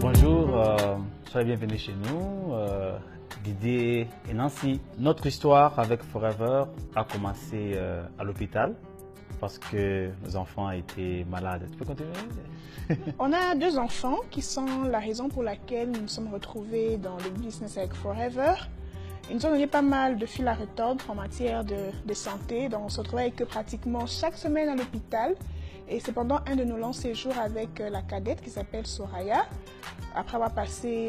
Bonjour, soyez bienvenus chez nous. Didier et Nancy. Notre histoire avec Forever a commencé à l'hôpital parce que nos enfants étaient malades. Tu peux continuer? On a 2 enfants qui sont la raison pour laquelle nous nous sommes retrouvés dans le business avec Forever. Ils nous ont donné pas mal de fil à retordre en matière de santé. Donc on se retrouvait avec eux pratiquement chaque semaine à l'hôpital. Et c'est pendant un de nos longs séjours avec la cadette qui s'appelle Soraya. Après avoir passé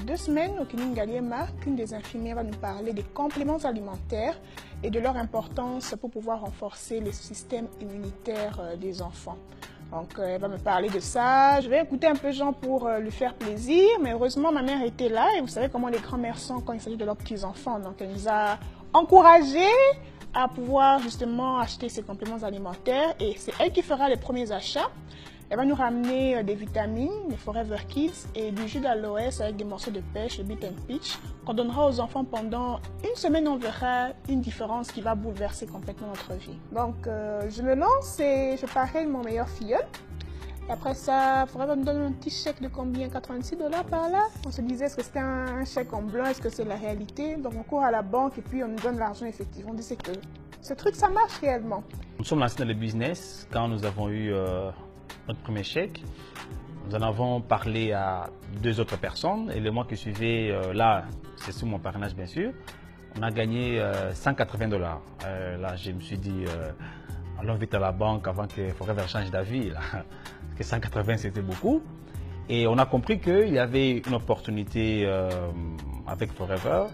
2 semaines au clinique Galiema, qu'une des infirmières va nous parler des compléments alimentaires et de leur importance pour pouvoir renforcer le système immunitaire des enfants. Donc elle va me parler de ça. Je vais écouter un peu Jean pour lui faire plaisir. Mais heureusement, ma mère était là et vous savez comment les grands-mères sont quand il s'agit de leurs petits-enfants. Donc elle nous a encouragés à pouvoir justement acheter ces compléments alimentaires et c'est elle qui fera les premiers achats. Elle va nous ramener des vitamines, des Forever Kids et du jus d'aloès avec des morceaux de pêche, le Beat and Peach, qu'on donnera aux enfants pendant une semaine. On verra une différence qui va bouleverser complètement notre vie. Donc je me lance et je parraine mon meilleur filleul. Et après ça, Forever nous donne un petit chèque de combien? 86 $ par là. On se disait, est-ce que c'était un chèque en blanc, est-ce que c'est la réalité? Donc on court à la banque et puis on nous donne l'argent effectivement. On dit que ce truc, ça marche réellement. Nous sommes lancés dans le business quand nous avons eu notre premier chèque. Nous en avons parlé à 2 autres personnes et le mois qui suivait, là, c'est sous mon parrainage bien sûr, on a gagné 180 $. Là, je me suis dit, allons vite à la banque avant que Forever change d'avis. Que 180 c'était beaucoup. Et on a compris qu'il y avait une opportunité avec Forever.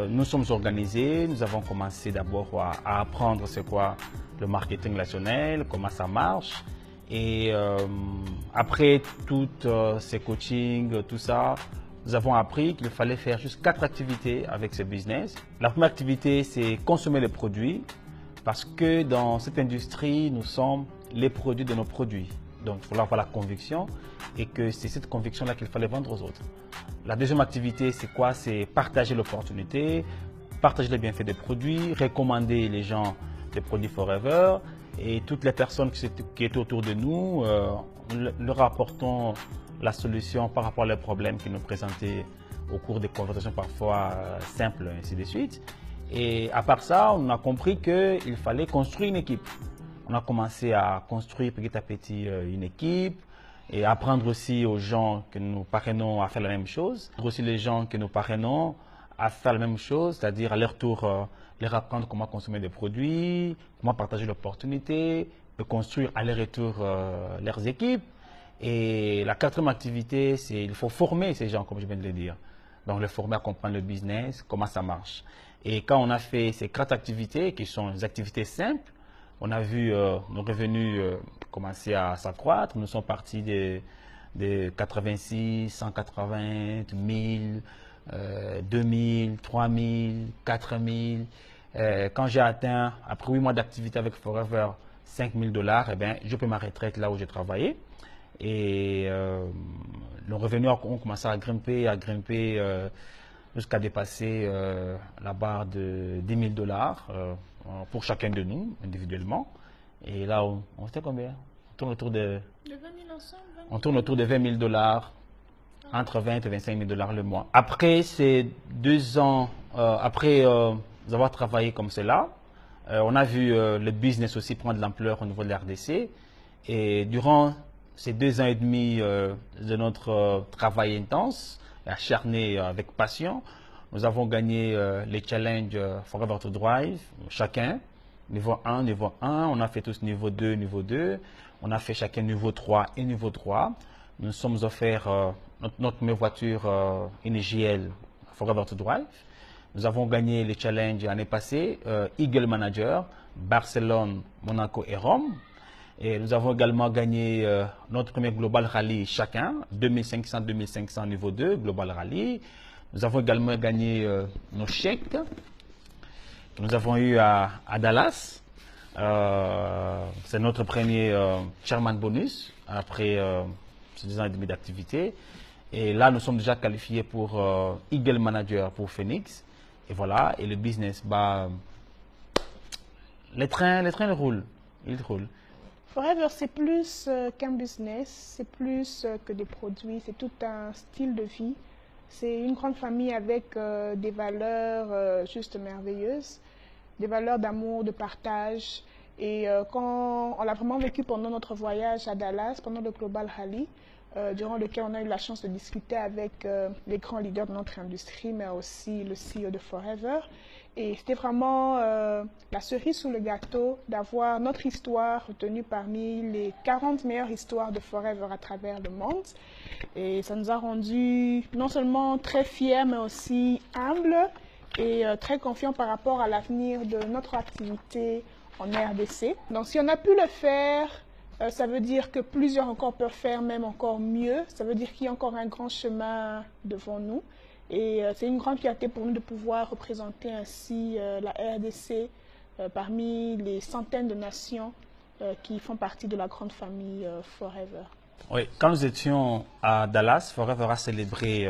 Nous sommes organisés, nous avons commencé d'abord à apprendre c'est quoi le marketing relationnel, comment ça marche. Et après tous ces coachings, tout ça, nous avons appris qu'il fallait faire juste 4 activités avec ce business. La première activité, c'est consommer les produits parce que dans cette industrie, nous sommes les produits de nos produits. Donc, il faut avoir la conviction et que c'est cette conviction-là qu'il fallait vendre aux autres. La deuxième activité, c'est quoi? C'est partager l'opportunité, partager les bienfaits des produits, recommander les gens des produits Forever et toutes les personnes qui étaient autour de nous, leur apportons la solution par rapport aux problèmes qu'ils nous présentaient au cours des conversations parfois simples, ainsi de suite. Et à part ça, on a compris qu'il fallait construire une équipe. On a commencé à construire petit à petit une équipe et apprendre aussi aux gens que nous parrainons à faire la même chose. Aussi les gens que nous parrainons à faire la même chose, c'est-à-dire à leur tour leur apprendre comment consommer des produits, comment partager l'opportunité, de construire à leur retour leurs équipes. Et la 4e activité, c'est il faut former ces gens, comme je viens de le dire. Donc les former à comprendre le business, comment ça marche. Et quand on a fait ces 4 activités, qui sont des activités simples, on a vu nos revenus commencer à s'accroître. Nous sommes partis de 86, 180, 1000, 2000, 3000, 4000. Quand j'ai atteint, après 8 mois d'activité avec Forever, 5000 $, eh bien, je peux ma retraite là où j'ai travaillé. Et nos revenus ont commencé à grimper jusqu'à dépasser la barre de 10 000 $ pour chacun de nous, individuellement. Et là, on fait combien? On tourne autour de 20 000 ensemble, on tourne autour de 20 000 $, entre 20 et 25 000 $ le mois. Après ces 2 ans, après avoir travaillé comme cela, on a vu le business aussi prendre de l'ampleur au niveau de la RDC. Et durant ces 2 ans et demi de notre travail intense, acharné avec passion, nous avons gagné les challenges Forever to Drive, chacun, niveau 1, niveau 1, on a fait tous niveau 2, niveau 2, on a fait chacun niveau 3 et niveau 3. Nous nous sommes offerts notre première voiture, une GL Forever to Drive. Nous avons gagné les challenges l'année passée, Eagle Manager, Barcelone, Monaco et Rome. Et nous avons également gagné notre premier Global Rally chacun, 2500 niveau 2, Global Rally. Nous avons également gagné nos chèques que nous avons eu à Dallas. C'est notre premier Chairman Bonus après ces 2 ans et demi d'activité. Et là, nous sommes déjà qualifiés pour Eagle Manager pour Phoenix. Et voilà, et le business, les trains roulent, ils roulent. Forever, c'est plus qu'un business, c'est plus que des produits, c'est tout un style de vie. C'est une grande famille avec des valeurs juste merveilleuses, des valeurs d'amour, de partage. Et quand on l'a vraiment vécu pendant notre voyage à Dallas, pendant le Global Rally, durant lequel on a eu la chance de discuter avec les grands leaders de notre industrie, mais aussi le CEO de Forever. Et c'était vraiment la cerise sous le gâteau d'avoir notre histoire retenue parmi les 40 meilleures histoires de Forever à travers le monde. Et ça nous a rendus non seulement très fiers, mais aussi humbles et très confiants par rapport à l'avenir de notre activité en RDC. Donc si on a pu le faire, ça veut dire que plusieurs encore peuvent faire même encore mieux. Ça veut dire qu'il y a encore un grand chemin devant nous. Et c'est une grande fierté pour nous de pouvoir représenter ainsi la RDC parmi les centaines de nations qui font partie de la grande famille Forever. Oui, quand nous étions à Dallas, Forever a célébré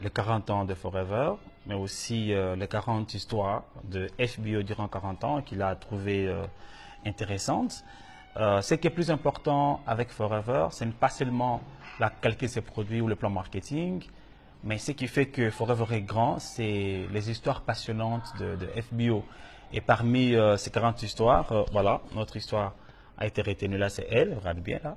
les 40 ans de Forever, mais aussi les 40 histoires de FBO durant 40 ans qu'il a trouvées intéressantes. Ce qui est plus important avec Forever, ce n'est pas seulement la qualité de ses produits ou le plan marketing, mais ce qui fait que Forever est grand, c'est les histoires passionnantes de FBO. Et parmi ces 40 histoires, voilà, notre histoire a été retenue là, c'est elle, regarde bien là.